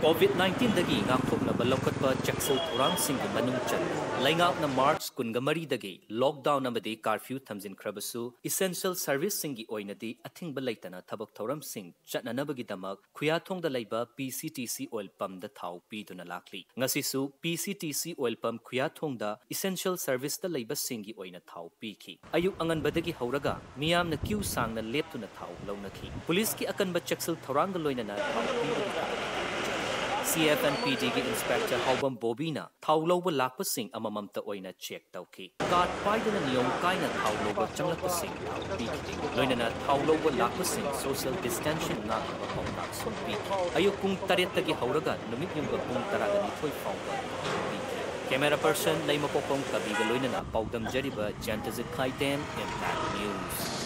COVID-19 dagi ngakthoknaba lawkatpa chaksal thorangsingi manung chana laingapna March 13 dagi lockdown amadi curfew thamjinkhrabasu essential service singi oinadi athingba leitana thabak thoramsing chatnanabagi damak khuyathongda leiba PCTC oil pump da thau piduna lakli ngasisu PCTC oil pump khuyathongda essential service da leiba singi oina thau piki ayuk anganbadagi hauraga miyamna queue sangna leptuna thau lawnaki police ki akanba chaksal thoranga loinana thau pidagi CFNPD की inspector हाउबम बोबीना थाउलोब लापसिंग अमममता ओइना check तौकी card पाइदना नियम काइना थाउलोब चंगलपसिंग थाउपी लोइना थाउलोब लापसिंग social distancing ना पाउंडा सुनपी अयुक पुंग 8 तगी हौरगा नुमित Jung पुंग 12 फाउंडा camera person लैमपोकोंग कबीगा लोइना पाउदम जरिबा जंतजित खाइदेम impact news